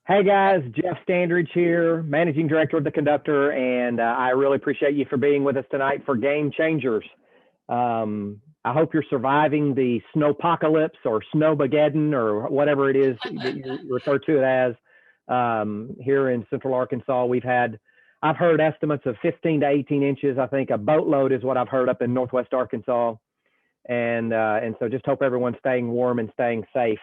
Hey guys, Jeff Standridge here, Managing Director of the Conductor, and I really appreciate you for being with us tonight for Game Changers. I hope you're surviving the snowpocalypse or snowmageddon or whatever it is that you refer to it as. Here in Central Arkansas, I've heard estimates of 15 to 18 inches. I think a boatload is what I've heard up in Northwest Arkansas, and so just hope everyone's staying warm and staying safe.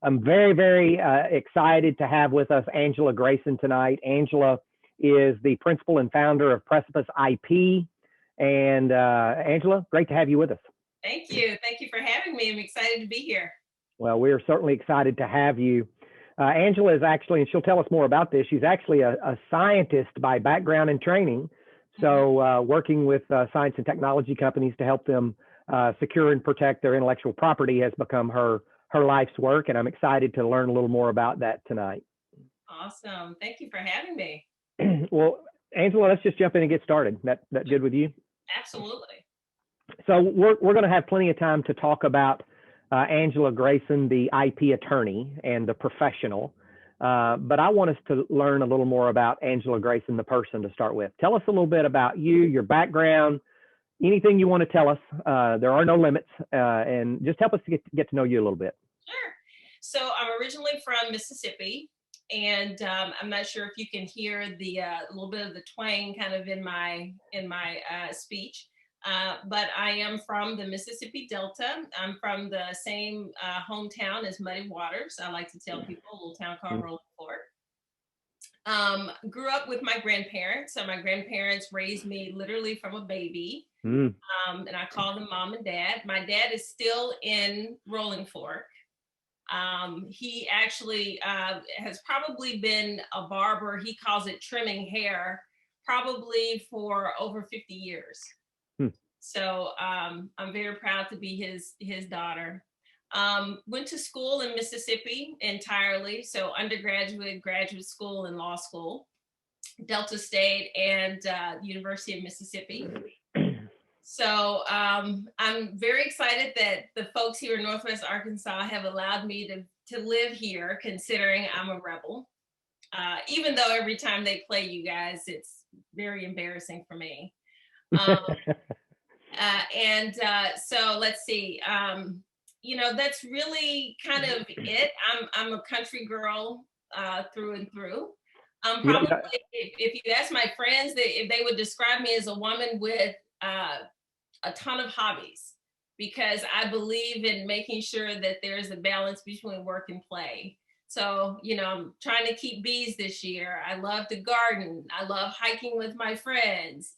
I'm very, very excited to have with us Angela Grayson tonight. Angela is the principal and founder of Precipice IP. And Angela, great to have you with us. Thank you. Thank you for having me. I'm excited to be here. Well, we are certainly excited to have you. Angela is actually, and she'll tell us more about this, she's actually a scientist by background and training. So working with science and technology companies to help them secure and protect their intellectual property has become her life's work, and I'm excited to learn a little more about that tonight. Awesome. Thank you for having me. Well, Angela, let's just jump in and get started. That good with you? Absolutely. So we're going to have plenty of time to talk about Angela Grayson, the IP attorney and the professional. But I want us to learn a little more about Angela Grayson, the person, to start with. Tell us a little bit about you, your background, anything you want to tell us. There are no limits, and just help us to get to know you a little bit. Sure. So I'm originally from Mississippi, and I'm not sure if you can hear the little bit of the twang kind of in my speech. But I am from the Mississippi Delta. I'm from the same hometown as Muddy Waters. I like to tell people, a little town called Rolling Fork. Grew up with my grandparents. So my grandparents raised me literally from a baby. And I call them mom and dad. My dad is still in Rolling Fork. He actually has probably been a barber. He calls it trimming hair, probably for over 50 years. So I'm very proud to be his daughter. Went to school in Mississippi entirely. So undergraduate, graduate school, and law school, Delta State and University of Mississippi. So I'm very excited that the folks here in Northwest Arkansas have allowed me to live here, considering I'm a rebel. Even though every time they play you guys, it's very embarrassing for me. So let's see. That's really kind of it. I'm a country girl through and through. Probably, if you ask my friends, if they would describe me as a woman with a ton of hobbies, because I believe in making sure that there's a balance between work and play. So, I'm trying to keep bees this year. I love to garden. I love hiking with my friends.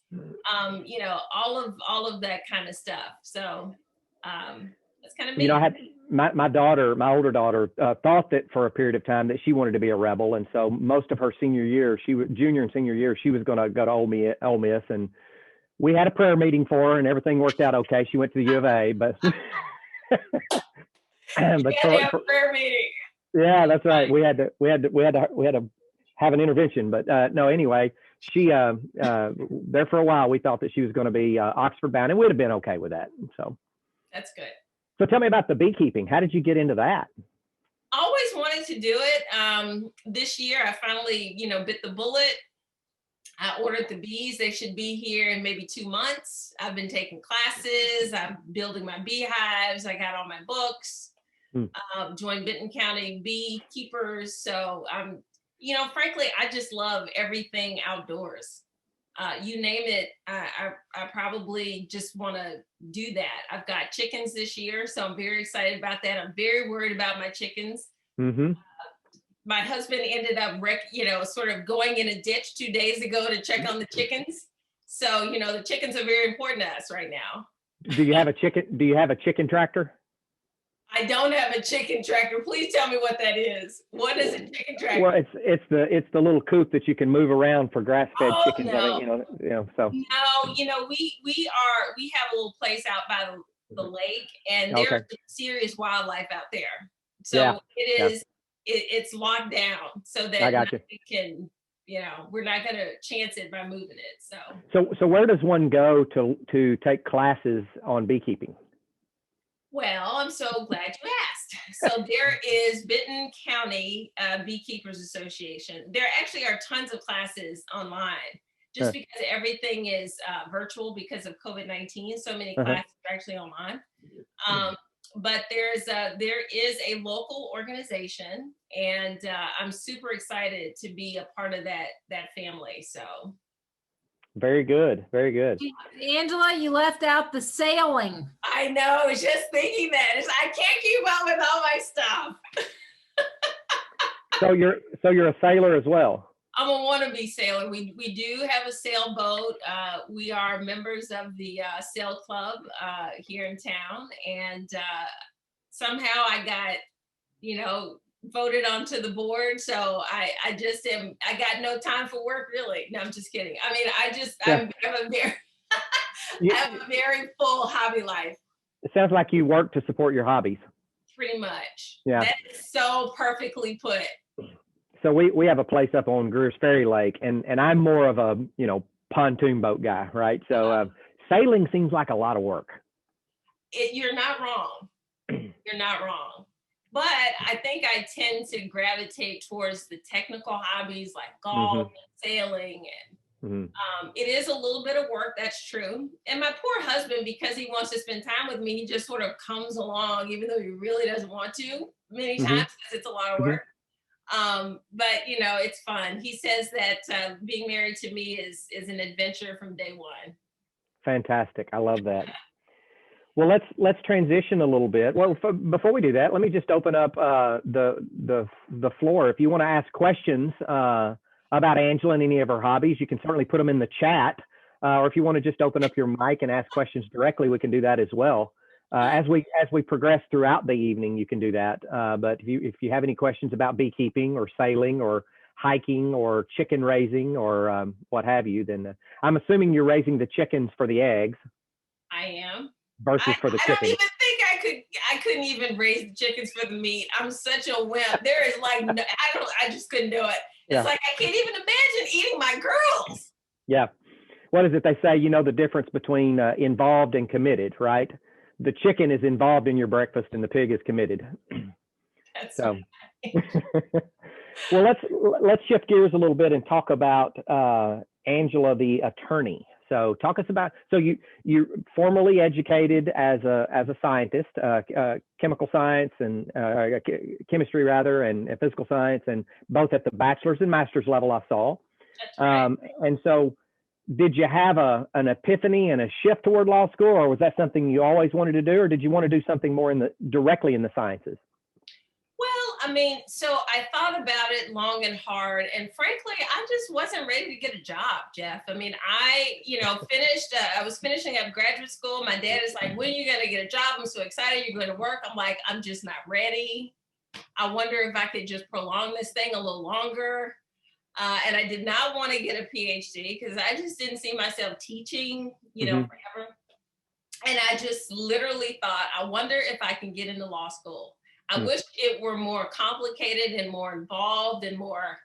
All of that kind of stuff. So that's kind of me. I had my daughter, my older daughter, thought that for a period of time that she wanted to be a rebel, and so most of her senior year, junior and senior year, she was going to go to Ole Miss, and we had a prayer meeting for her, and everything worked out okay. She went to the U of A, but prayer meeting. Yeah, that's right. We had to have an intervention, but no. Anyway, she there for a while. We thought that she was going to be Oxford bound, and we'd have been okay with that. So that's good. So tell me about the beekeeping. How did you get into that? Always wanted to do it. This year, I finally, bit the bullet. I ordered the bees. They should be here in maybe 2 months. I've been taking classes. I'm building my beehives. I got all my books. Joined Benton County Beekeepers. So, frankly, I just love everything outdoors. You name it, I probably just want to do that. I've got chickens this year, so I'm very excited about that. I'm very worried about my chickens. My husband ended up, sort of going in a ditch 2 days ago to check on the chickens. So, the chickens are very important to us right now. Do you have a chicken tractor? I don't have a chicken tractor. Please tell me what that is. What is a chicken tractor? Well, it's the little coop that you can move around for grass-fed chickens. No. So no, we have a little place out by the lake, and there's serious wildlife out there. So it's locked down so that we can, we're not going to chance it by moving it. So where does one go to take classes on beekeeping? Well, I'm so glad you asked. So there is Benton County Beekeepers Association. There actually are tons of classes online, just because everything is virtual because of COVID-19. So many classes are actually online. But there is a local organization, and I'm super excited to be a part of that family. So very good, very good. Angela, you left out the sailing. I know, I was just thinking that. I can't keep up with all my stuff. So you're a sailor as well. I'm a wannabe sailor. We do have a sailboat. We are members of the sail club here in town, and somehow I got, voted onto the board. So I got no time for work, really. No, I'm just kidding. I mean, I have a very full hobby life. It sounds like you work to support your hobbies. Pretty much. Yeah. That is so perfectly put. So we have a place up on Greer's Ferry Lake, and I'm more of a, pontoon boat guy, right? So sailing seems like a lot of work. You're not wrong. You're not wrong. But I think I tend to gravitate towards the technical hobbies like golf and sailing. And it is a little bit of work, that's true. And my poor husband, because he wants to spend time with me, he just sort of comes along, even though he really doesn't want to many times because it's a lot of work. But it's fun. He says that being married to me is an adventure from day one. Fantastic. I love that. Well, let's transition a little bit. Well, before we do that, let me just open up the floor. If you want to ask questions about Angela and any of her hobbies, you can certainly put them in the chat. Or if you want to just open up your mic and ask questions directly, we can do that as well. As we progress throughout the evening, you can do that. But if you have any questions about beekeeping or sailing or hiking or chicken raising or what have you, then I'm assuming you're raising the chickens for the eggs. I am. Versus for the chickens. I don't even think I couldn't even raise the chickens for the meat. I'm such a wimp. There is I just couldn't do it. It's like I can't even imagine eating my girls. Yeah. What is it they say? The difference between involved and committed, right? The chicken is involved in your breakfast and the pig is committed. That's so. Well, let's shift gears a little bit and talk about Angela, the attorney. So talk us about, you're formally educated as a scientist, chemical science and chemistry rather, and physical science, and both at the bachelor's and master's level I saw. That's right. And so did you have an epiphany and a shift toward law school, or was that something you always wanted to do, or did you want to do something more directly in the sciences? Well, I mean, so I thought about it long and hard, and frankly, I just wasn't ready to get a job, Jeff. I mean, I was finishing up graduate school. My dad is like, when are you going to get a job? I'm so excited you're going to work. I'm like, I'm just not ready. I wonder if I could just prolong this thing a little longer. And I did not want to get a PhD because I just didn't see myself teaching, forever. And I just literally thought, I wonder if I can get into law school. I wish it were more complicated and more involved and more,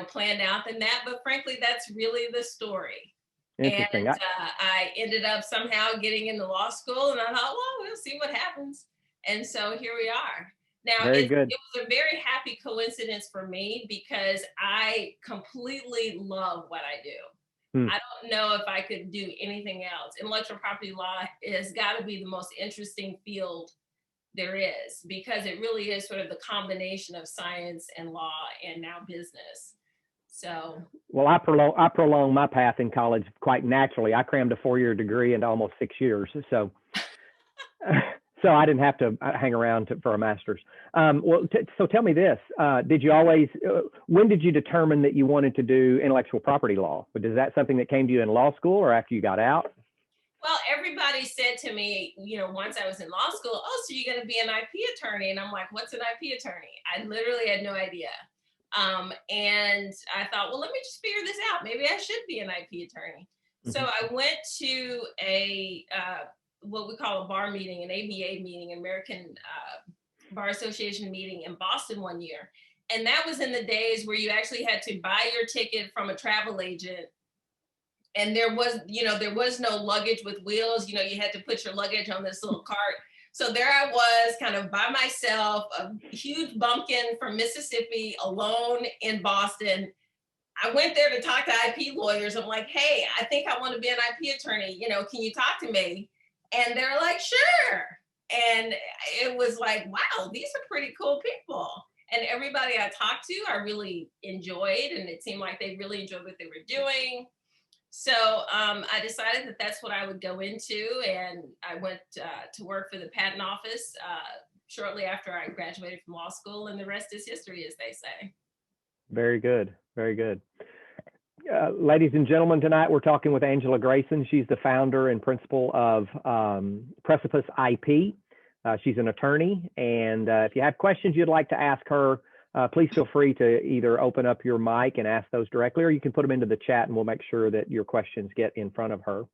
planned out than that. But frankly, that's really the story. Interesting. And I ended up somehow getting into law school, and I thought, well, we'll see what happens. And so here we are. Now, it was a very happy coincidence for me because I completely love what I do. I don't know if I could do anything else. Intellectual property law has got to be the most interesting field there is, because it really is sort of the combination of science and law and now business. So, well, I prolonged my path in college quite naturally. I crammed a 4-year degree into almost 6 years. So, so I didn't have to hang around for a master's. So tell me this, did you always, when did you determine that you wanted to do intellectual property law? Is that something that came to you in law school or after you got out? Well, everybody said to me, once I was in law school, oh, so you're going to be an IP attorney. And I'm like, what's an IP attorney? I literally had no idea. And I thought, well, let me just figure this out. Maybe I should be an IP attorney. So I went to a, what we call a bar meeting, an ABA meeting, American Bar Association meeting in Boston one year. And that was in the days where you actually had to buy your ticket from a travel agent. And there was no luggage with wheels. You had to put your luggage on this little cart. So there I was, kind of by myself, a huge bumpkin from Mississippi, alone in Boston. I went there to talk to IP lawyers. I'm like, hey, I think I want to be an IP attorney. Can you talk to me? And they're like, sure. And it was like, wow, these are pretty cool people. And everybody I talked to, I really enjoyed, and it seemed like they really enjoyed what they were doing. So I decided that that's what I would go into, and I went to work for the patent office shortly after I graduated from law school, and the rest is history, as they say. Very good. Very good. Ladies and gentlemen, tonight we're talking with Angela Grayson. She's the founder and principal of Precipice IP. She's an attorney, and if you have questions you'd like to ask her, please feel free to either open up your mic and ask those directly, or you can put them into the chat and we'll make sure that your questions get in front of her.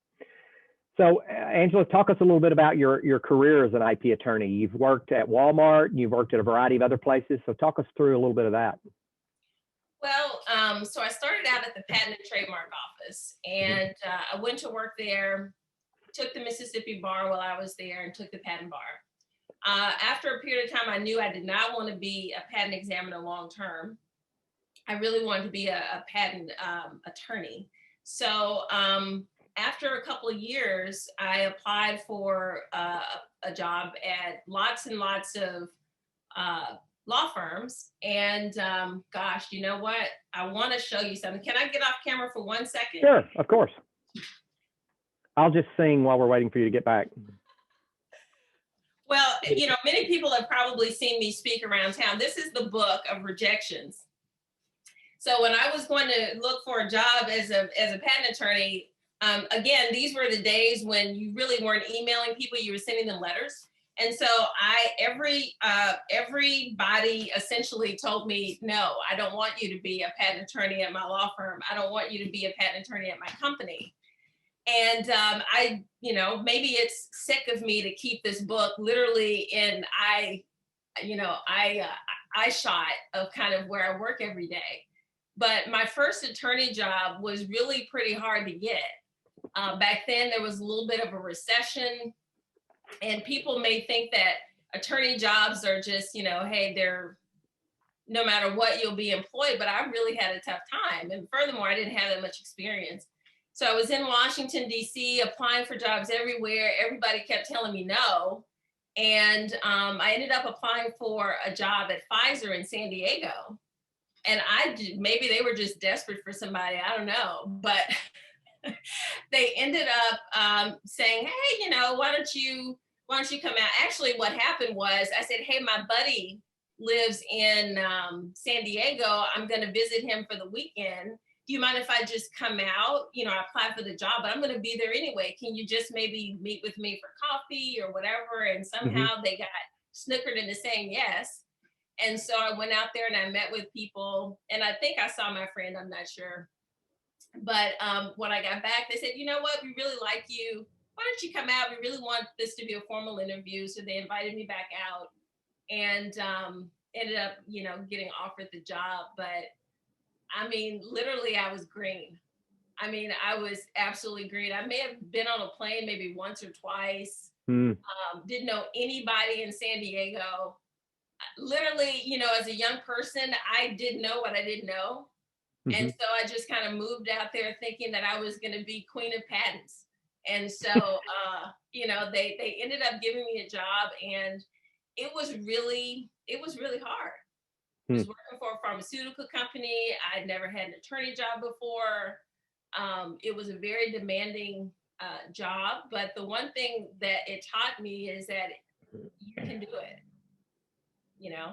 So Angela, talk us a little bit about your career as an IP attorney. You've worked at Walmart, and you've worked at a variety of other places. So talk us through a little bit of that. Well, so I started out at the Patent and Trademark Office, and I went to work there, took the Mississippi bar while I was there, and took the patent bar. After a period of time, I knew I did not want to be a patent examiner long term. I really wanted to be a patent attorney. So after a couple of years, I applied for a job at lots and lots of law firms. And gosh, you know what? I want to show you something. Can I get off camera for 1 second? Sure, of course. I'll just sing while we're waiting for you to get back. Well, many people have probably seen me speak around town. This is the Book of Rejections. So when I was going to look for a job as a patent attorney, again, these were the days when you really weren't emailing people, you were sending them letters. And so everybody essentially told me, no, I don't want you to be a patent attorney at my law firm. I don't want you to be a patent attorney at my company. And maybe it's sick of me to keep this book literally in eye shot of kind of where I work every day. But my first attorney job was really pretty hard to get. Back then, there was a little bit of a recession, and people may think that attorney jobs are just, hey, they're no matter what, you'll be employed. But I really had a tough time. And furthermore, I didn't have that much experience. So I was in Washington, D.C., applying for jobs everywhere. Everybody kept telling me no. And I ended up applying for a job at Pfizer in San Diego. And maybe they were just desperate for somebody, I don't know. But they ended up saying, hey, why don't you come out? Actually, what happened was I said, hey, my buddy lives in San Diego. I'm going to visit him for the weekend. Do you mind if I just come out? I applied for the job, but I'm going to be there anyway. Can you just maybe meet with me for coffee or whatever? And somehow they got snookered into saying yes. And so I went out there and I met with people, and I think I saw my friend, I'm not sure. But when I got back, they said, you know what, we really like you. Why don't you come out? We really want this to be a formal interview. So they invited me back out, and ended up, getting offered the job. But I mean, literally, I was green. I mean, I was absolutely green. I may have been on a plane maybe once or twice. Didn't know anybody in San Diego. Literally, as a young person, I didn't know what I didn't know. And so I just kind of moved out there thinking that I was going to be queen of patents. And so, they ended up giving me a job, and it was really hard. I was working for a pharmaceutical company. I'd never had an attorney job before. It was a very demanding job, but the one thing that it taught me is that you can do it.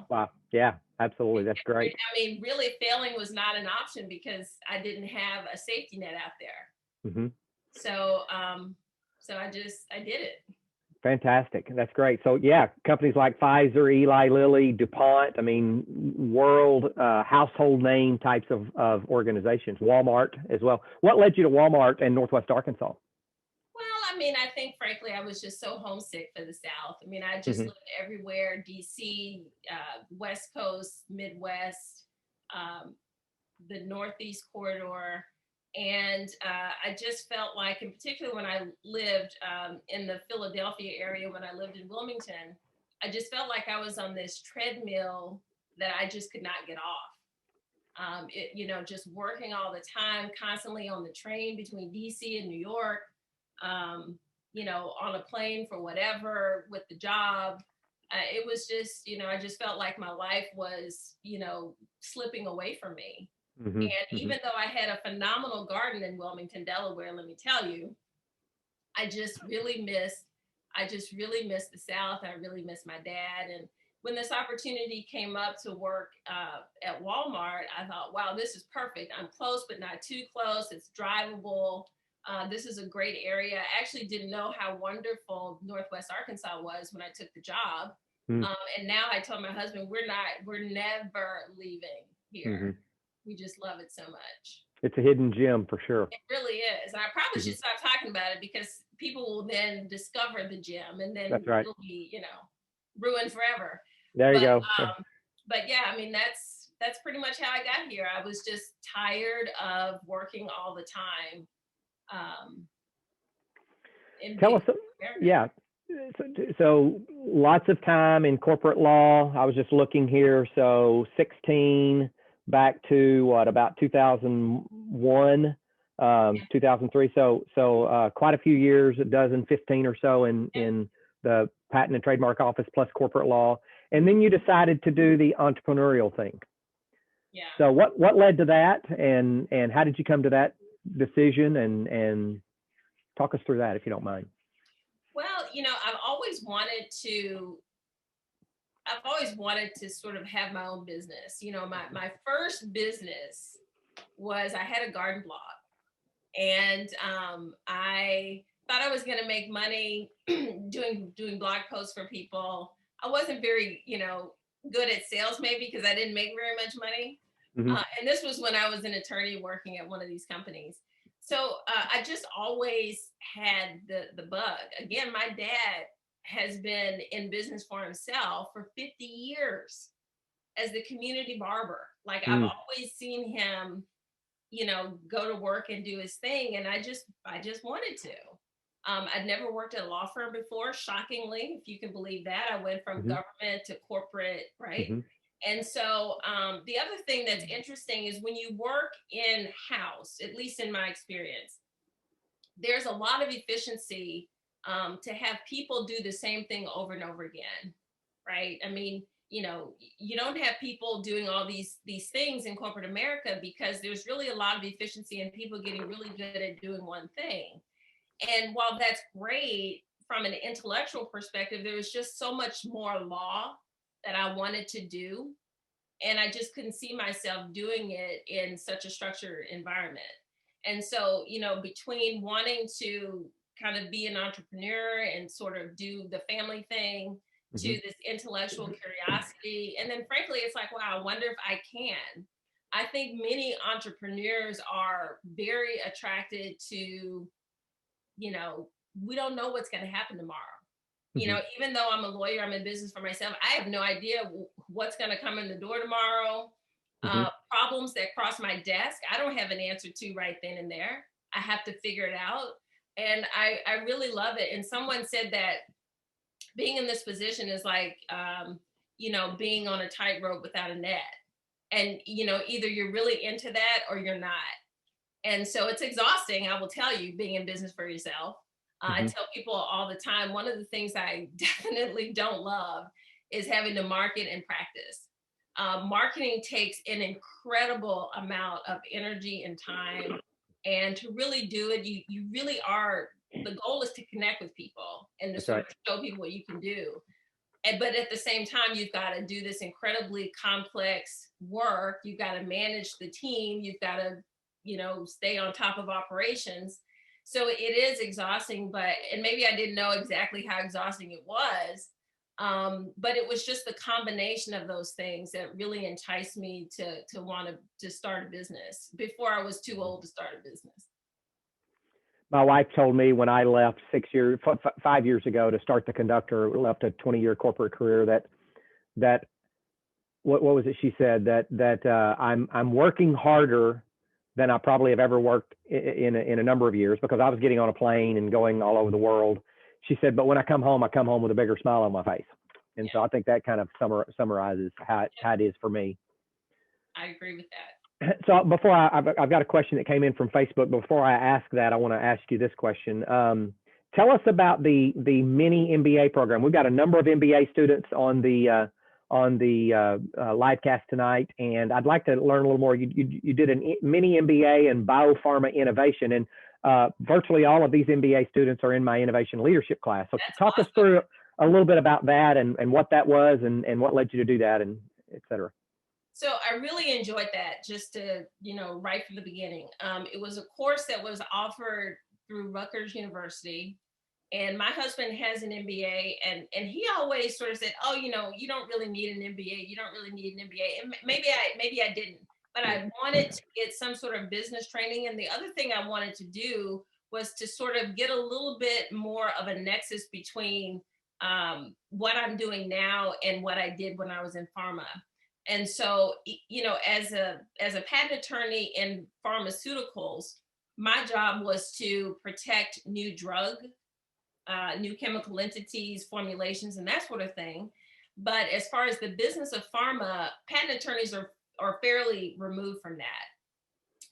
Wow. Yeah, absolutely. That's great. I mean, really failing was not an option because I didn't have a safety net out there. So I did it. Fantastic. That's great. So yeah, companies like Pfizer, Eli Lilly, DuPont, I mean, world household name types of organizations, Walmart as well. What led you to Walmart in Northwest Arkansas? Well, I mean, I think frankly, I was just so homesick for the South. I mean, I just lived everywhere, DC, West Coast, Midwest, the Northeast corridor. And I just felt like, in particular when I lived in the Philadelphia area, when I lived in Wilmington, I just felt like I was on this treadmill that I just could not get off. Just working all the time, constantly on the train between DC and New York, on a plane for whatever, with the job. It was just, I just felt like my life was, slipping away from me. Mm-hmm. And even though I had a phenomenal garden in Wilmington, Delaware, let me tell you, I just really missed the South. I really missed my dad. And when this opportunity came up to work at Walmart, I thought, wow, this is perfect. I'm close, but not too close. It's drivable. This is a great area. I actually didn't know how wonderful Northwest Arkansas was when I took the job. And now I told my husband, we're never leaving here. Mm-hmm. We just love it so much. It's a hidden gem for sure. It really is. And I probably should stop talking about it, because people will then discover the gem, and then That's right. It'll be, ruined forever. There you go. But yeah, I mean, that's pretty much how I got here. I was just tired of working all the time. Tell us, yeah. So lots of time in corporate law. I was just looking here. So 16 back to about 2001, 2003. So quite a few years, 15 or so in the patent and trademark office plus corporate law. And then you decided to do the entrepreneurial thing. Yeah. So what led to that, and how did you come to that decision, and talk us through that, if you don't mind. Well, I've always wanted to sort of have my own business. My first business was, I had a garden blog, and I thought I was going to make money doing blog posts for people. I wasn't very, good at sales, maybe because I didn't make very much money. Mm-hmm. And this was when I was an attorney working at one of these companies. So I just always had the bug. Again, my dad has been in business for himself for 50 years as the community barber. Like, I've always seen him, go to work and do his thing. And I just wanted to. I'd never worked at a law firm before, shockingly, if you can believe that. I went from government to corporate, right? Mm-hmm. And so the other thing that's interesting is when you work in-house, at least in my experience, there's a lot of efficiency to have people do the same thing over and over again, right? I mean, you don't have people doing all these things in corporate America, because there's really a lot of efficiency in people getting really good at doing one thing. And while that's great from an intellectual perspective, there was just so much more law that I wanted to do. And I just couldn't see myself doing it in such a structured environment. And so, between wanting to kind of be an entrepreneur and sort of do the family thing, to this intellectual curiosity. And then frankly, it's like, wow, I wonder if I can. I think many entrepreneurs are very attracted to, we don't know what's going to happen tomorrow. Even though I'm a lawyer, I'm in business for myself, I have no idea what's going to come in the door tomorrow. Problems that cross my desk, I don't have an answer to right then and there. I have to figure it out. And I really love it. And someone said that being in this position is like, being on a tightrope without a net. And, either you're really into that or you're not. And so it's exhausting, I will tell you, being in business for yourself. I tell people all the time, one of the things I definitely don't love is having to market and practice. Marketing takes an incredible amount of energy and time. And to really do it, you really are, the goal is to connect with people and to sort of show people what you can do. But at the same time, you've got to do this incredibly complex work. You've got to manage the team. You've got to, stay on top of operations. So it is exhausting, and maybe I didn't know exactly how exhausting it was. But it was just the combination of those things that really enticed me to want to start a business before I was too old to start a business. My wife told me when I left 5 years ago to start the Conductor, left a 20-year corporate career, that what was it she said, that I'm working harder than I probably have ever worked in a number of years, because I was getting on a plane and going all over the world. She said, but when I come home with a bigger smile on my face. And so I think that kind of summarizes how it is for me. I agree with that. So before I've got a question that came in from Facebook. Before I ask that, I want to ask you this question. Tell us about the mini MBA program. We've got a number of MBA students on the live cast tonight, and I'd like to learn a little more. You did a mini MBA in biopharma innovation, and virtually all of these MBA students are in my innovation leadership class. So talk us through a little bit about that and what that was and what led you to do that, and et cetera. So I really enjoyed that, just to, right from the beginning. It was a course that was offered through Rutgers University. And my husband has an MBA, and he always sort of said, oh, you don't really need an MBA. You don't really need an MBA. And maybe I didn't, but I wanted to get some sort of business training. And the other thing I wanted to do was to sort of get a little bit more of a nexus between what I'm doing now and what I did when I was in pharma. And so, as a patent attorney in pharmaceuticals, my job was to protect new new chemical entities, formulations, and that sort of thing. But as far as the business of pharma, patent attorneys are fairly removed from that.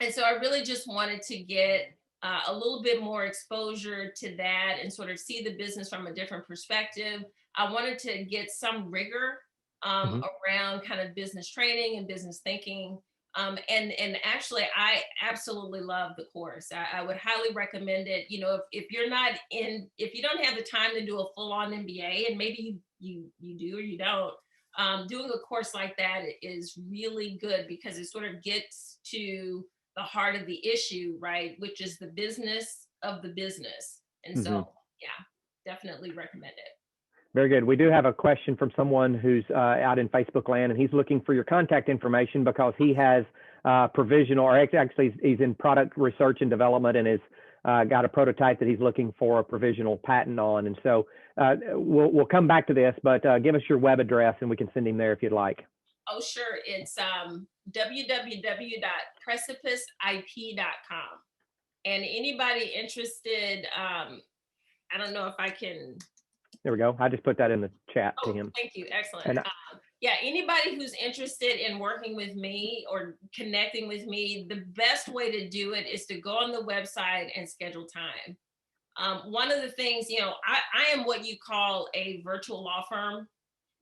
And so I really just wanted to get a little bit more exposure to that and sort of see the business from a different perspective. I wanted to get some rigor around kind of business training and business thinking. And actually, I absolutely love the course. I would highly recommend it. If you don't have the time to do a full-on MBA, and maybe you do or you don't, doing a course like that is really good, because it sort of gets to the heart of the issue, right? Which is the business of the business. And so, yeah, definitely recommend it. Very good. We do have a question from someone who's out in Facebook land, and he's looking for your contact information because he has provisional, or actually he's in product research and development, and has got a prototype that he's looking for a provisional patent on. And so we'll come back to this, but give us your web address and we can send him there if you'd like. Oh, sure. It's www.precipiceip.com. And anybody interested, I don't know if I can... There we go. I just put that in the chat to him. Thank you. Excellent. Yeah, anybody who's interested in working with me or connecting with me, the best way to do it is to go on the website and schedule time. One of the things, I am what you call a virtual law firm,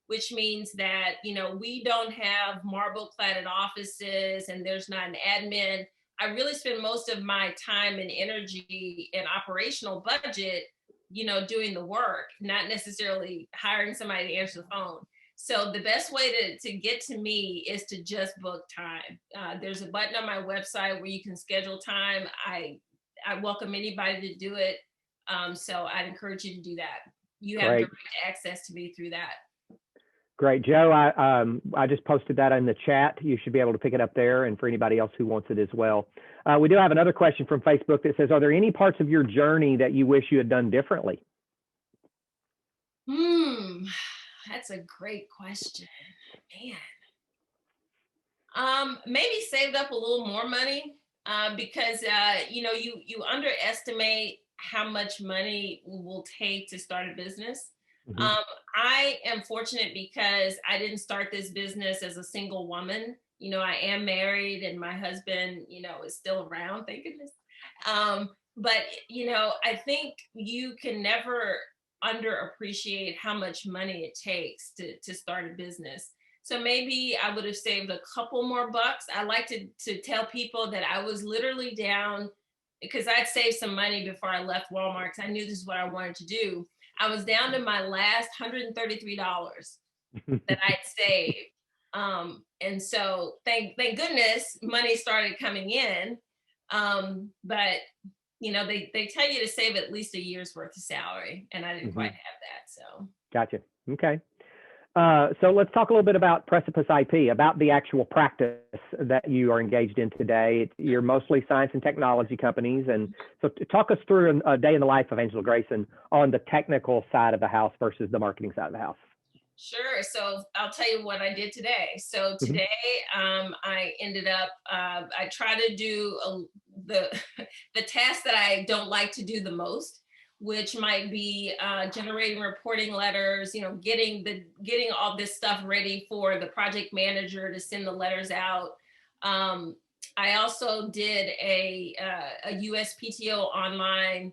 which means that, we don't have marble-cladded offices and there's not an admin. I really spend most of my time and energy and operational budget doing the work, not necessarily hiring somebody to answer the phone. So the best way to get to me is to just book time. There's a button on my website where you can schedule time. I welcome anybody to do it. So I'd encourage you to do that. You have direct access to me through that. Great, Joe. I just posted that in the chat. You should be able to pick it up there, and for anybody else who wants it as well. We do have another question from Facebook that says, are there any parts of your journey that you wish you had done differently? That's a great question, man. Maybe saved up a little more money, because you underestimate how much money will take to start a business. I am fortunate because I didn't start this business as a single woman. I am married, and my husband, is still around, thank goodness. But, I think you can never underappreciate how much money it takes to start a business. So maybe I would have saved a couple more bucks. I like to tell people that I was literally down, because I'd saved some money before I left Walmart, because I knew this is what I wanted to do. I was down to my last $133 that I'd saved. And so thank goodness money started coming in. But they tell you to save at least a year's worth of salary, and I didn't quite have that. So gotcha. Okay. So let's talk a little bit about Precipice IP, about the actual practice that you are engaged in today. You're mostly science and technology companies. And so talk us through a day in the life of Angela Grayson on the technical side of the house versus the marketing side of the house. Sure. So I'll tell you what I did today. So today, I ended up, I try to do the the task that I don't like to do the most, which might be generating reporting letters. You know, getting all this stuff ready for the project manager to send the letters out. I also did a USPTO online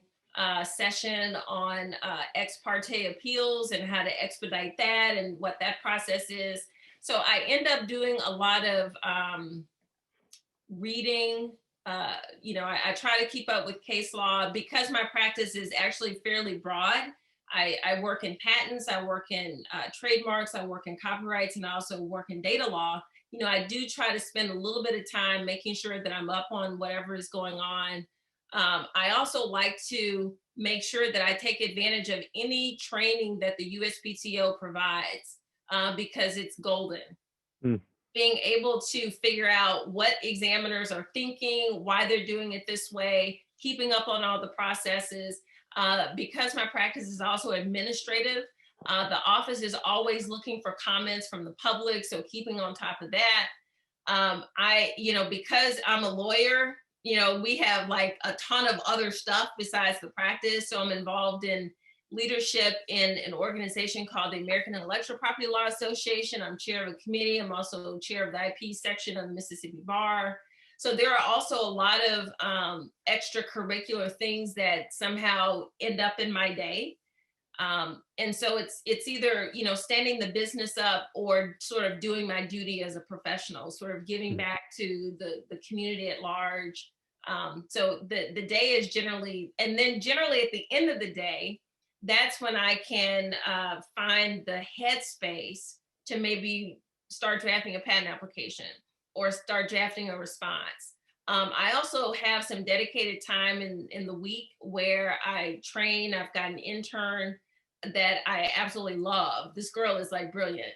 session on ex parte appeals and how to expedite that and what that process is. So I end up doing a lot of reading. I try to keep up with case law because my practice is actually fairly broad. I work in patents, I work in trademarks, I work in copyrights, and I also work in data law. You know, I do try to spend a little bit of time making sure that I'm up on whatever is going on. I also like to make sure that I take advantage of any training that the USPTO provides because it's golden. Mm. Being able to figure out what examiners are thinking, why they're doing it this way, keeping up on all the processes. Because my practice is also administrative, the office is always looking for comments from the public, so keeping on top of that. Because I'm a lawyer, we have like a ton of other stuff besides the practice. So I'm involved in leadership in an organization called the American Intellectual Property Law Association. I'm chair of a committee. I'm also chair of the IP section of the Mississippi Bar. So there are also a lot of extracurricular things that somehow end up in my day. And so it's either, standing the business up or sort of doing my duty as a professional, sort of giving back to the community at large. So the day is generally at the end of the day, that's when I can find the headspace to maybe start drafting a patent application or start drafting a response. I also have some dedicated time in the week where I train. I've got an intern that I absolutely love. This girl is like brilliant.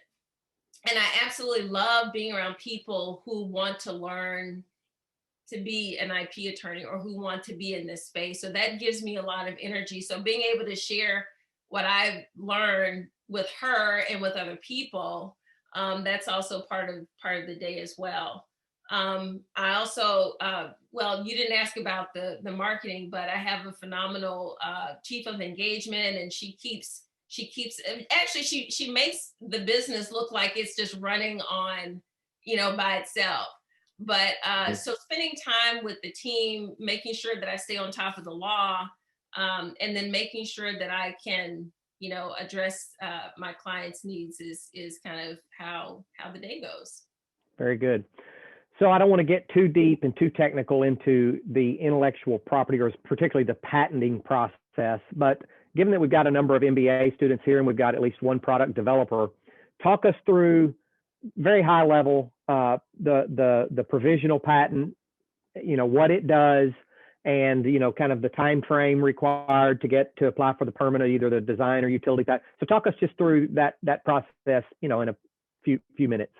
And I absolutely love being around people who want to learn to be an IP attorney or who want to be in this space. So that gives me a lot of energy. So being able to share what I've learned with her and with other people, that's also part of the day as well. I also, you didn't ask about the marketing, but I have a phenomenal chief of engagement, and she makes the business look like it's just running on, by itself. But so spending time with the team, making sure that I stay on top of the law, and then making sure that I can, address my clients' needs is kind of how the day goes. Very good. So I don't want to get too deep and too technical into the intellectual property, or particularly the patenting process, but given that we've got a number of MBA students here and we've got at least one product developer, talk us through very high level the provisional patent, what it does, and kind of the time frame required to apply for the permit, either the design or utility patent. So talk us just through that process, in a few minutes.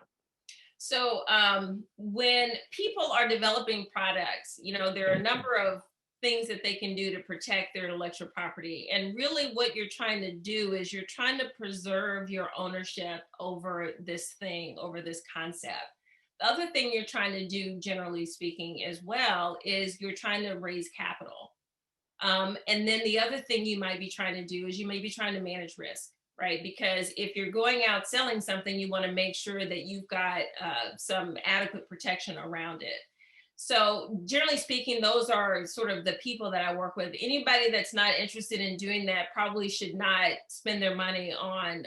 So when people are developing products, there are a number of things that they can do to protect their intellectual property. And really what you're trying to do is you're trying to preserve your ownership over this thing, over this concept. The other thing you're trying to do, generally speaking, as well, is you're trying to raise capital. And then the other thing you might be trying to do is you may be trying to manage risk. Right? Because if you're going out selling something, you want to make sure that you've got some adequate protection around it. So generally speaking, those are sort of the people that I work with. Anybody that's not interested in doing that probably should not spend their money on,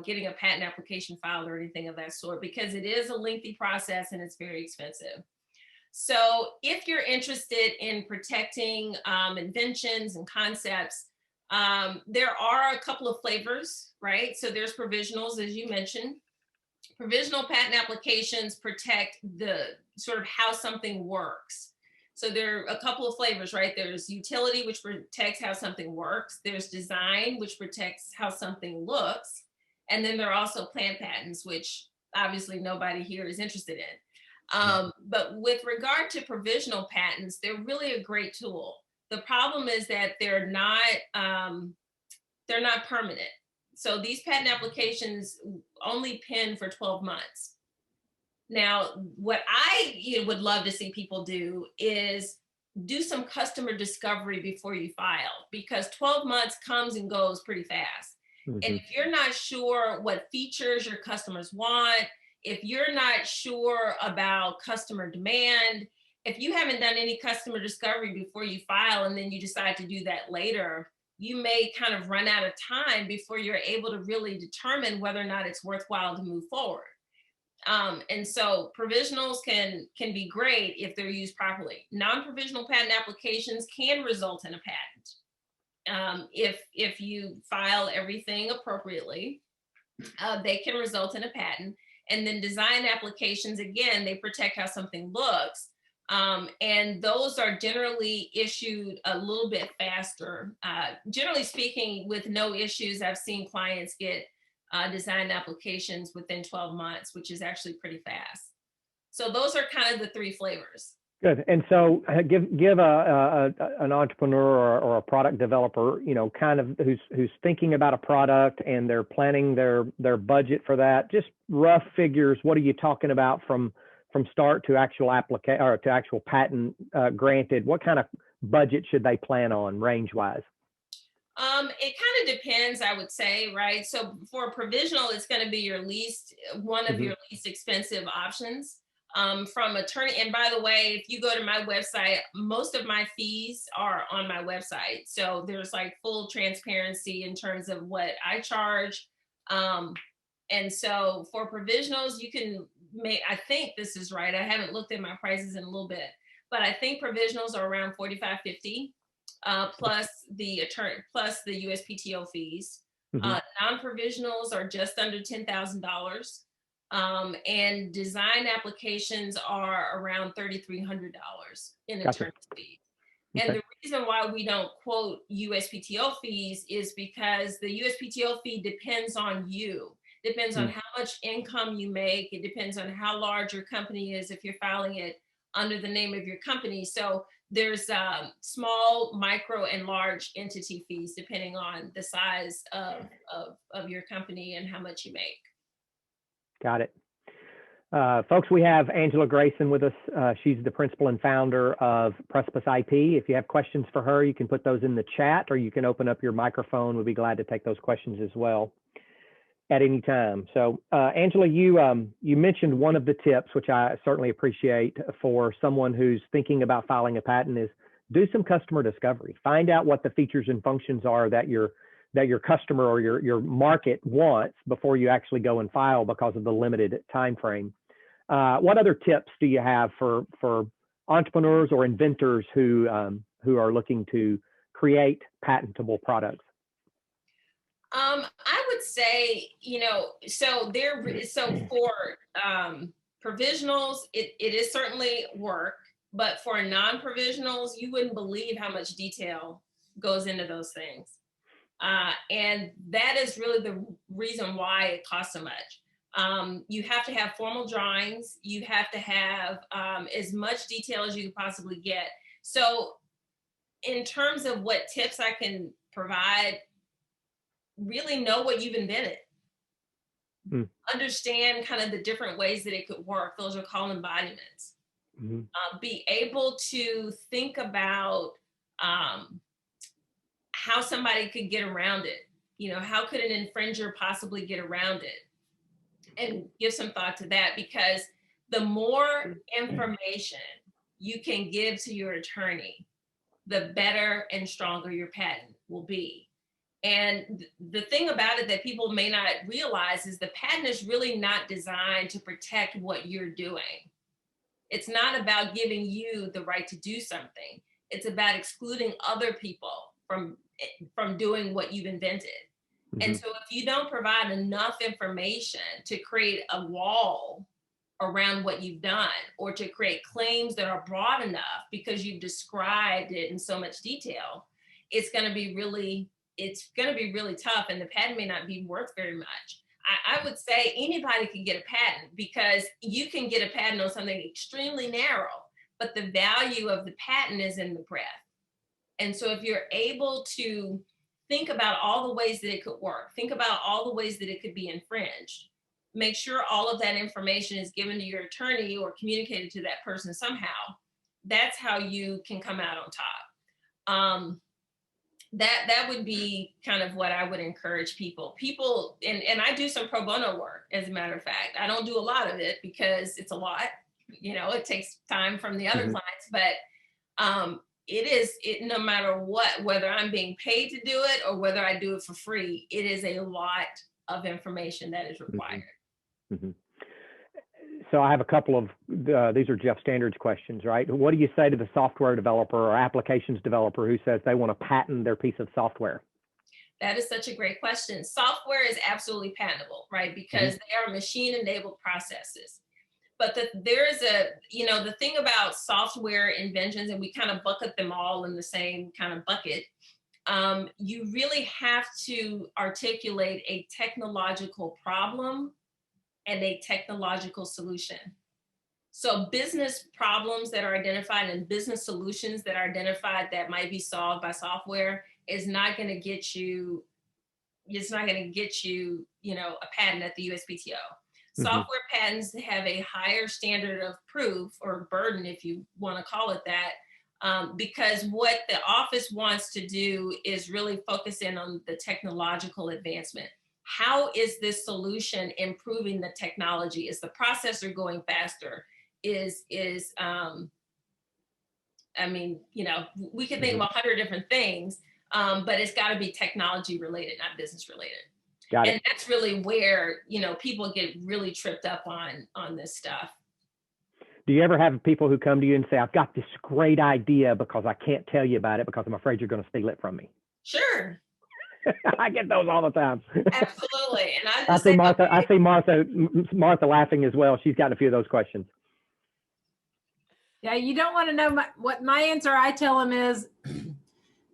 getting a patent application filed or anything of that sort, because it is a lengthy process and it's very expensive. So if you're interested in protecting inventions and concepts, there are a couple of flavors, right? So there's provisionals, as you mentioned. Provisional patent applications protect the sort of how something works. So there are a couple of flavors, right? There's utility, which protects how something works. There's design, which protects how something looks. And then there are also plant patents, which obviously nobody here is interested in. But with regard to provisional patents, they're really a great tool. The problem is that they're not permanent. So these patent applications only pen for 12 months. Now, what I would love to see people do is do some customer discovery before you file, because 12 months comes and goes pretty fast. And if you're not sure what features your customers want, if you're not sure about customer demand, if you haven't done any customer discovery before you file and then you decide to do that later, you may kind of run out of time before you're able to really determine whether or not it's worthwhile to move forward. And so provisionals can be great if they're used properly. Non-provisional patent applications can result in a patent. If you file everything appropriately, they can result in a patent. And then design applications, again, they protect how something looks. And those are generally issued a little bit faster. Generally speaking, with no issues, I've seen clients get design applications within 12 months, which is actually pretty fast. So those are kind of the three flavors. Good. And so give an entrepreneur or a product developer, kind of who's thinking about a product and they're planning their budget for that, just rough figures. What are you talking about from start to actual application or to actual patent granted? What kind of budget should they plan on range wise? It kind of depends, I would say, right? So for a provisional, it's going to be one of your least expensive options. From attorney, and by the way, if you go to my website, most of my fees are on my website. So there's like full transparency in terms of what I charge. And so for provisionals, you can I think this is right. I haven't looked at my prices in a little bit, but I think provisionals are around $45.50. Plus the USPTO fees. Non-provisionals are just under $10,000. And design applications are around $3,300 in attorney fees. Okay. And the reason why we don't quote USPTO fees is because the USPTO fee depends on you. Depends on how much income you make. It depends on how large your company is if you're filing it under the name of your company. So there's small, micro, and large entity fees depending on the size of your company and how much you make. Got it. Folks, we have Angela Grayson with us. She's the principal and founder of Precipice IP. If you have questions for her, you can put those in the chat or you can open up your microphone. We'll be glad to take those questions as well at any time. So Angela, you mentioned one of the tips, which I certainly appreciate for someone who's thinking about filing a patent, is do some customer discovery. Find out what the features and functions are that your customer or your market wants before you actually go and file because of the limited time frame. What other tips do you have for entrepreneurs or inventors who are looking to create patentable products? I would say, so for provisionals, it is certainly work, but for non-provisionals, you wouldn't believe how much detail goes into those things. And that is really the reason why it costs so much. You have to have formal drawings. You have to have as much detail as you can possibly get. So in terms of what tips I can provide, really know what you've invented. Understand kind of the different ways that it could work. Those are called embodiments. Be able to think about how somebody could get around it. How could an infringer possibly get around it? And give some thought to that, because the more information you can give to your attorney, the better and stronger your patent will be. And the thing about it that people may not realize is the patent is really not designed to protect what you're doing. It's not about giving you the right to do something. It's about excluding other people from doing what you've invented. And so if you don't provide enough information to create a wall around what you've done, or to create claims that are broad enough because you've described it in so much detail, it's going to be really tough, and the patent may not be worth very much. I would say anybody can get a patent, because you can get a patent on something extremely narrow, but the value of the patent is in the breadth. And so if you're able to think about all the ways that it could work. Think about all the ways that it could be infringed. Make sure all of that information is given to your attorney or communicated to that person somehow. That's how you can come out on top. That would be kind of what I would encourage people. And I do some pro bono work, as a matter of fact. I don't do a lot of it because it's a lot. It takes time from the other clients, but no matter what, whether I'm being paid to do it or whether I do it for free, it is a lot of information that is required. Mm-hmm. So I have a couple of, these are Jeff Standards questions, right? What do you say to the software developer or applications developer who says they want to patent their piece of software? That is such a great question. Software is absolutely patentable, right? Because they are machine-enabled processes. But the thing about software inventions, and we kind of bucket them all in the same kind of bucket, you really have to articulate a technological problem and a technological solution. So business problems that are identified and business solutions that are identified that might be solved by software is not going to get you, a patent at the USPTO. Software patents have a higher standard of proof or burden, if you want to call it that, because what the office wants to do is really focus in on the technological advancement. How is this solution improving the technology? Is the processor going faster? We can think of 100 different things, but it's got to be technology related, not business related. And that's really where, people get really tripped up on this stuff. Do you ever have people who come to you and say, I've got this great idea because I can't tell you about it because I'm afraid you're going to steal it from me? Sure. I get those all the time. Absolutely. And I see Martha laughing as well. She's gotten a few of those questions. Yeah, you don't want to know what my answer I tell them is,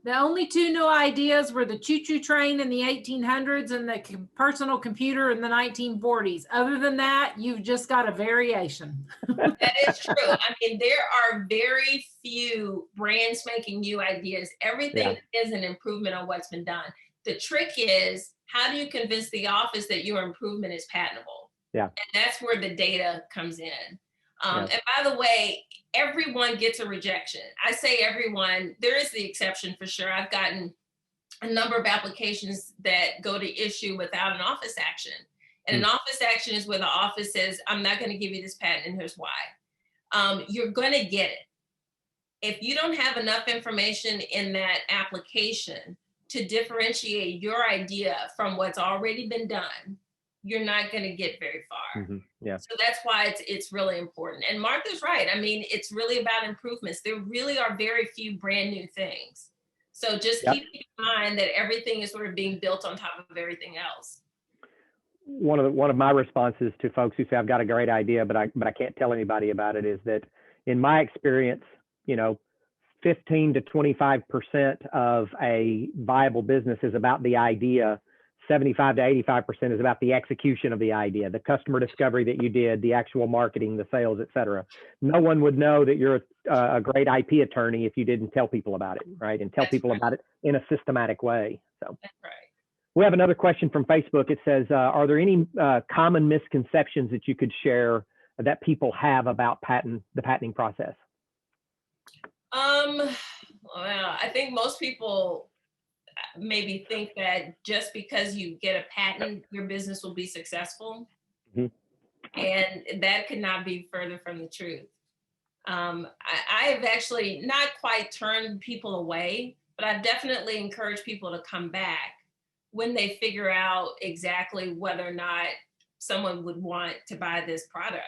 the only two new ideas were the choo-choo train in the 1800s and the personal computer in the 1940s. Other than that, you've just got a variation. That is true. I mean, there are very few brand spanking new ideas. Everything is an improvement on what's been done. The trick is, how do you convince the office that your improvement is patentable? Yeah. And that's where the data comes in. And by the way, everyone gets a rejection. I say everyone, there is the exception for sure. I've gotten a number of applications that go to issue without an office action. And an office action is where the office says, I'm not going to give you this patent, and here's why. You're going to get it. If you don't have enough information in that application to differentiate your idea from what's already been done, you're not going to get very far. So that's why it's really important. And Martha's right. I mean, it's really about improvements. There really are very few brand new things. So just keep in mind that everything is sort of being built on top of everything else. One of my responses to folks who say, I've got a great idea, but I can't tell anybody about it, is that in my experience, 15 to 25% of a viable business is about the idea. 75 to 85% is about the execution of the idea, the customer discovery that you did, the actual marketing, the sales, et cetera. No one would know that you're a great IP attorney if you didn't tell people about it, right? And tell people about it in a systematic way. So that's right. We have another question from Facebook. It says, are there any common misconceptions that you could share that people have about the patenting process? Well, I think most people maybe think that just because you get a patent, your business will be successful. And that could not be further from the truth. I have actually not quite turned people away, but I've definitely encouraged people to come back when they figure out exactly whether or not someone would want to buy this product.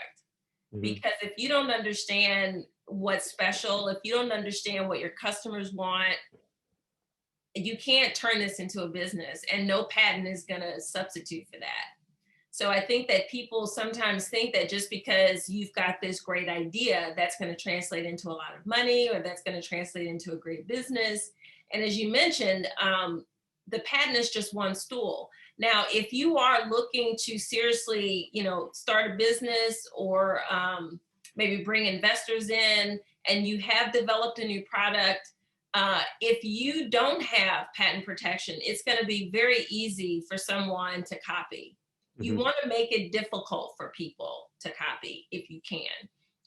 Because if you don't understand what's special, if you don't understand what your customers want, you can't turn this into a business, and no patent is going to substitute for that. So I think that people sometimes think that just because you've got this great idea, that's going to translate into a lot of money, or that's going to translate into a great business. And as you mentioned, the patent is just one stool. Now, if you are looking to seriously, start a business or maybe bring investors in, and you have developed a new product, If you don't have patent protection, it's going to be very easy for someone to copy. You want to make it difficult for people to copy if you can.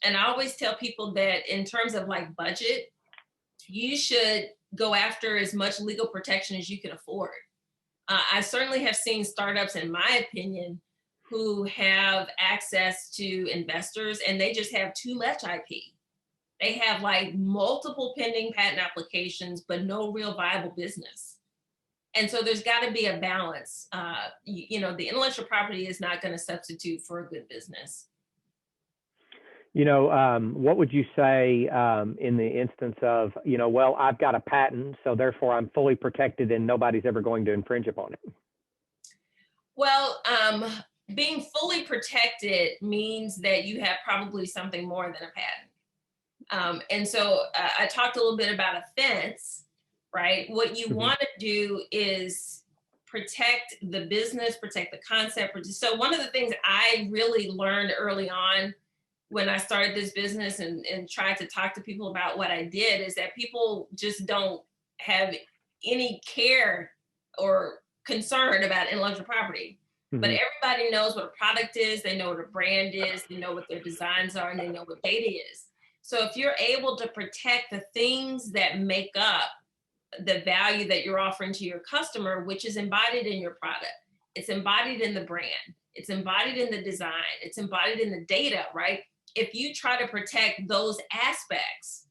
And I always tell people that in terms of like budget, you should go after as much legal protection as you can afford. I certainly have seen startups, in my opinion, who have access to investors and they just have too much IP. They have like multiple pending patent applications, but no real viable business. And so there's got to be a balance. The intellectual property is not going to substitute for a good business. What would you say in the instance of, well, I've got a patent, so therefore I'm fully protected and nobody's ever going to infringe upon it? Well, being fully protected means that you have probably something more than a patent. And so I talked a little bit about a fence, right? What you want to do is protect the business, protect the concept. So one of the things I really learned early on when I started this business and tried to talk to people about what I did is that people just don't have any care or concern about intellectual property. But everybody knows what a product is, they know what a brand is, they know what their designs are, and they know what data is. So if you're able to protect the things that make up the value that you're offering to your customer, which is embodied in your product, it's embodied in the brand, it's embodied in the design, it's embodied in the data, right? If you try to protect those aspects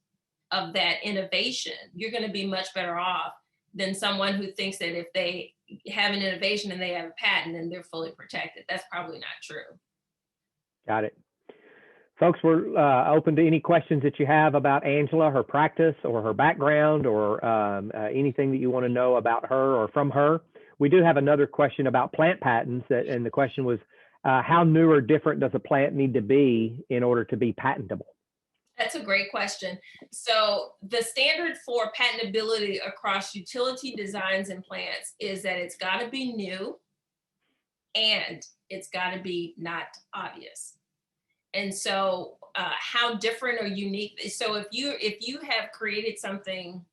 of that innovation, you're going to be much better off than someone who thinks that if they have an innovation and they have a patent, then they're fully protected. That's probably not true. Got it. Folks, we're open to any questions that you have about Angela, her practice, or her background, or anything that you want to know about her or from her. We do have another question about plant patents, and the question was, how new or different does a plant need to be in order to be patentable? That's a great question. So the standard for patentability across utility designs and plants is that it's got to be new and it's got to be not obvious. And so how different or unique. So if you have created something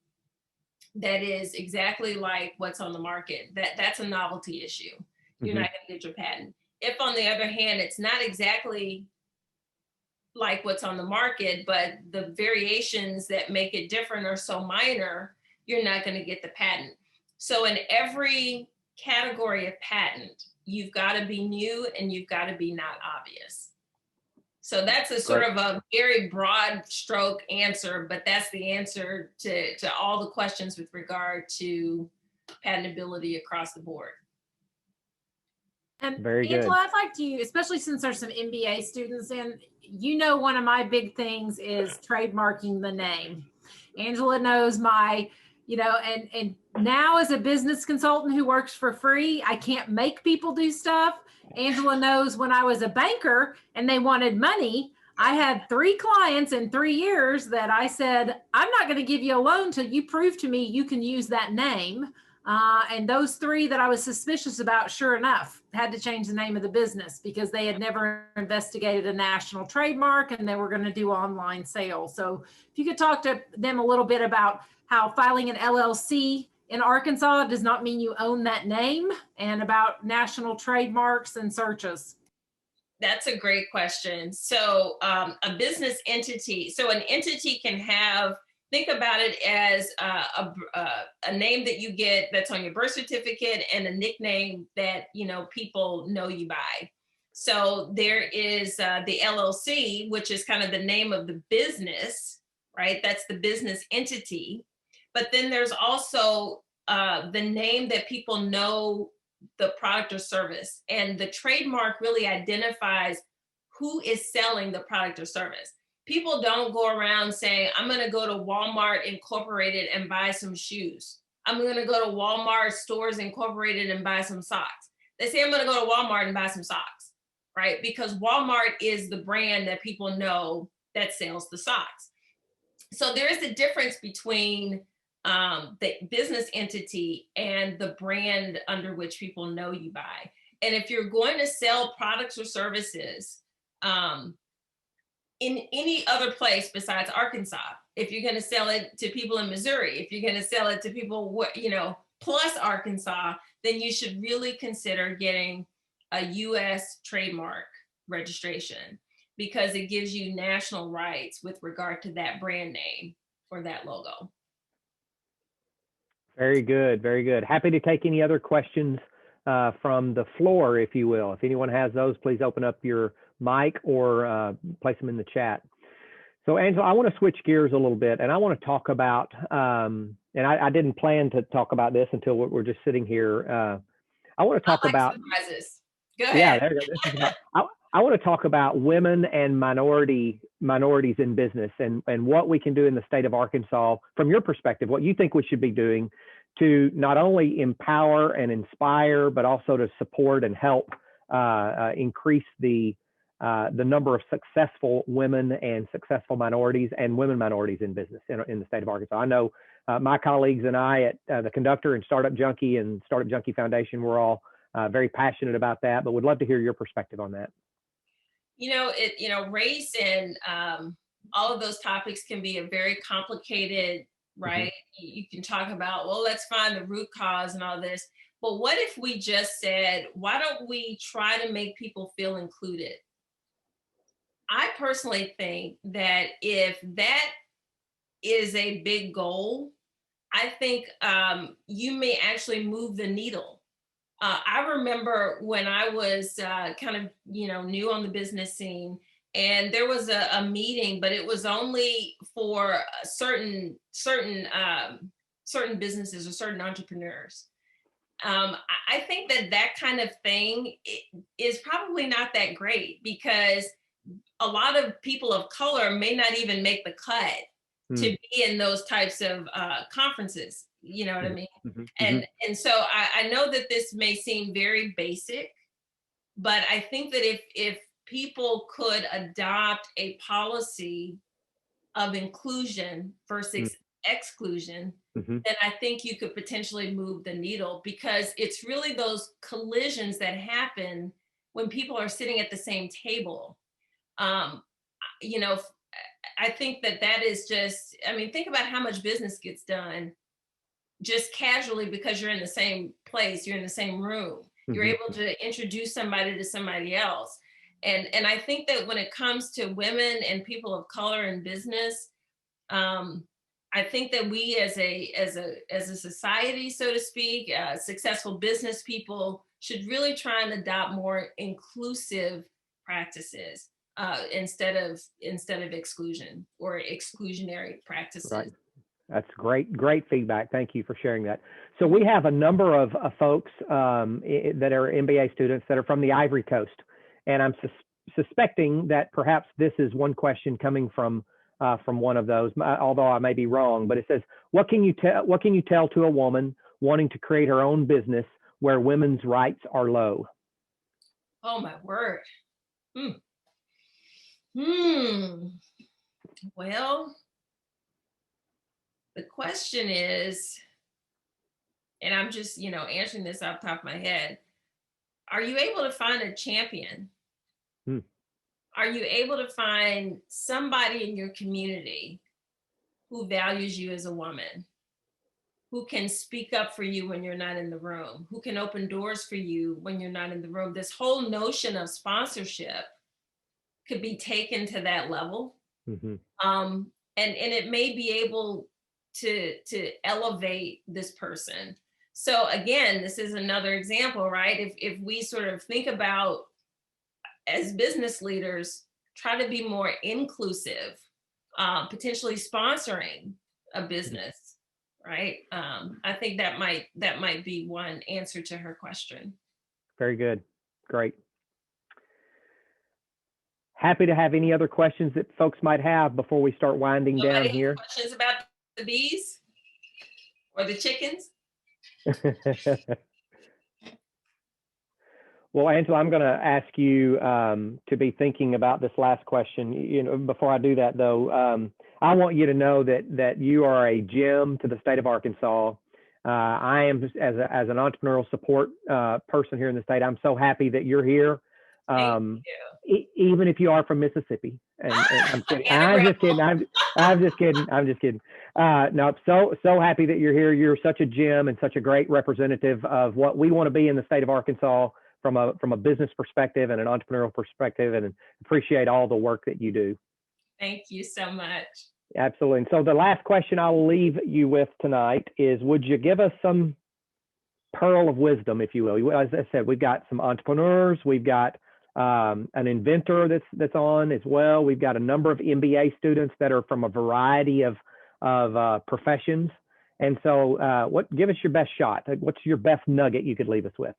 that is exactly like what's on the market, that's a novelty issue. You're not going to get your patent. If on the other hand, it's not exactly like what's on the market, but the variations that make it different are so minor, you're not going to get the patent. So in every category of patent, you've got to be new and you've got to be not obvious. So that's a sort of a very broad stroke answer, but that's the answer to all the questions with regard to patentability across the board. And very good. Angela, I'd like to, especially since there's some MBA students in, one of my big things is trademarking the name. Angela knows my, and now as a business consultant who works for free, I can't make people do stuff. Angela knows when I was a banker and they wanted money, I had 3 clients in 3 years that I said, I'm not going to give you a loan till you prove to me you can use that name. And those 3 that I was suspicious about, sure enough, had to change the name of the business because they had never investigated a national trademark and they were going to do online sales. So if you could talk to them a little bit about how filing an LLC in Arkansas does not mean you own that name, and about national trademarks and searches. That's a great question. So a business entity, so an entity can have, think about it as a name that you get that's on your birth certificate and a nickname that, people know you by. So there is the LLC, which is kind of the name of the business, right? That's the business entity. But then there's also the name that people know the product or service. And the trademark really identifies who is selling the product or service. People don't go around saying, I'm going to go to Walmart Incorporated and buy some shoes. I'm going to go to Walmart Stores Incorporated and buy some socks. They say, I'm going to go to Walmart and buy some socks, right? Because Walmart is the brand that people know that sells the socks. So there is a difference between the business entity and the brand under which people know you by. And if you're going to sell products or services in any other place besides Arkansas, if you're going to sell it to people in Missouri, if you're going to sell it to people, plus Arkansas, then you should really consider getting a U.S. trademark registration, because it gives you national rights with regard to that brand name or that logo. Very good, very good. Happy to take any other questions from the floor, if you will. If anyone has those, please open up your mic or place them in the chat. So Angela, I want to switch gears a little bit, and I want to talk about, and I didn't plan to talk about this until we're just sitting here. I want to talk about surprises. Go ahead. Yeah, there you go. I want to talk about women and minorities in business, and what we can do in the state of Arkansas, from your perspective, what you think we should be doing to not only empower and inspire, but also to support and help increase the number of successful women and successful minorities and women minorities in business in the state of Arkansas. I know my colleagues and I at the Conductor and Startup Junkie and Startup Junkie Foundation, we're all very passionate about that, but would love to hear your perspective on that. Race and all of those topics can be a very complicated, right? Mm-hmm. You can talk about, well, let's find the root cause and all this. But what if we just said, why don't we try to make people feel included? I personally think that if that is a big goal, I think you may actually move the needle. I remember when I was kind of, new on the business scene, and there was a meeting, but it was only for certain businesses or certain entrepreneurs. I think that kind of thing is probably not that great, because a lot of people of color may not even make the cut to be in those types of conferences. You know what I mean? Mm-hmm. And so I know that this may seem very basic, but I think that if people could adopt a policy of inclusion versus exclusion, then I think you could potentially move the needle, because it's really those collisions that happen when people are sitting at the same table. I think that is just, think about how much business gets done just casually because you're in the same place, you're in the same room, you're able to introduce somebody to somebody else. And I think that when it comes to women and people of color in business, I think that we as a society, so to speak, successful business people should really try and adopt more inclusive practices instead of exclusion or exclusionary practices. Right. That's great feedback. Thank you for sharing that. So we have a number of folks that are MBA students that are from the Ivory Coast, and I'm suspecting that perhaps this is one question coming from one of those, although I may be wrong. But it says, what can you tell to a woman wanting to create her own business where women's rights are low? Oh my word. Well, the question is, and I'm just, answering this off the top of my head, are you able to find a champion? Are you able to find somebody in your community who values you as a woman, who can speak up for you when you're not in the room, who can open doors for you when you're not in the room? This whole notion of sponsorship could be taken to that level. And it may be able to elevate this person. So again, this is another example, right? If we sort of think about, as business leaders, try to be more inclusive, potentially sponsoring a business, right? I think that might be one answer to her question. Very good. Great. Happy to have any other questions that folks might have before we start winding down here. Questions about the bees or the chickens? Well, Angela, I'm going to ask you to be thinking about this last question. Before I do that, though, I want you to know that you are a gem to the state of Arkansas. I am, as an entrepreneurial support person here in the state, I'm so happy that you're here. Even if you are from Mississippi. And I'm kidding. I'm just kidding. I'm just kidding. I'm just kidding. No, so happy that you're here. You're such a gem and such a great representative of what we want to be in the state of Arkansas from a business perspective and an entrepreneurial perspective, and appreciate all the work that you do. Thank you so much. Absolutely. And so the last question I'll leave you with tonight is, would you give us some pearl of wisdom, if you will? As I said, we've got some entrepreneurs, we've got an inventor that's on as well. We've got a number of MBA students that are from a variety of professions. And so give us your best shot. What's your best nugget you could leave us with?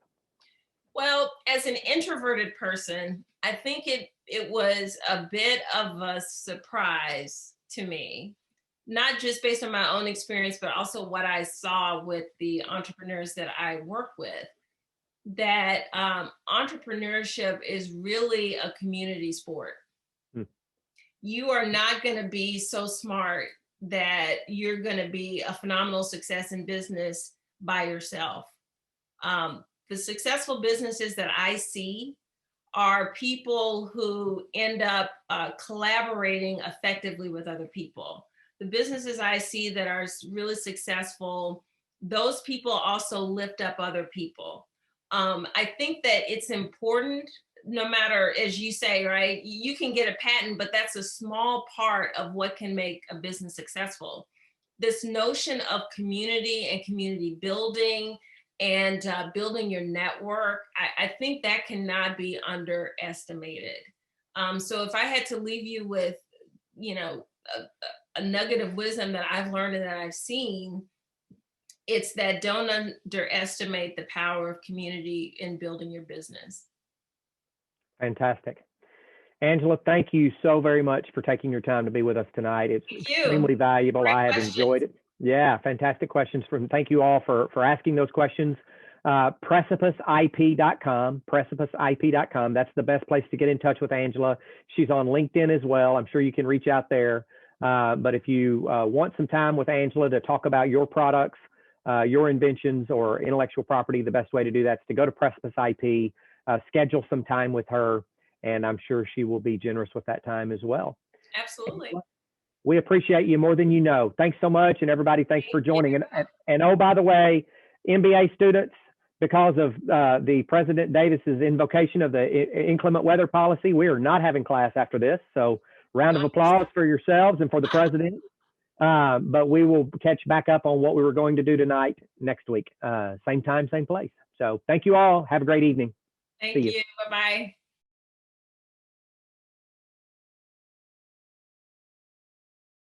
Well, as an introverted person, I think it was a bit of a surprise to me, not just based on my own experience, but also what I saw with the entrepreneurs that I work with, that entrepreneurship is really a community sport. You are not going to be so smart that you're going to be a phenomenal success in business by yourself. The successful businesses that I see are people who end up collaborating effectively with other people. The businesses I see that are really successful, those people also lift up other people. I think that it's important, no matter, as you say, right, you can get a patent, but that's a small part of what can make a business successful. This notion of community and community building and building your network, I think that cannot be underestimated. So if I had to leave you with, a nugget of wisdom that I've learned and that I've seen, it's that don't underestimate the power of community in building your business. Fantastic. Angela, thank you so very much for taking your time to be with us tonight. It's extremely valuable. I have enjoyed it. Yeah, fantastic questions. Thank you all for asking those questions. Precipiceip.com, precipiceip.com. That's the best place to get in touch with Angela. She's on LinkedIn as well. I'm sure you can reach out there. But if you want some time with Angela to talk about your products, your inventions, or intellectual property, the best way to do that is to go to Precipice IP, schedule some time with her, and I'm sure she will be generous with that time as well. Absolutely. We appreciate you more than you know. Thanks so much, and everybody, thanks for joining. And oh, by the way, MBA students, because of the President Davis's invocation of the inclement weather policy, we are not having class after this. So round of applause for yourselves and for the president. But we will catch back up on what we were going to do tonight next week. Same time, same place. So thank you all. Have a great evening. Thank you. Bye-bye.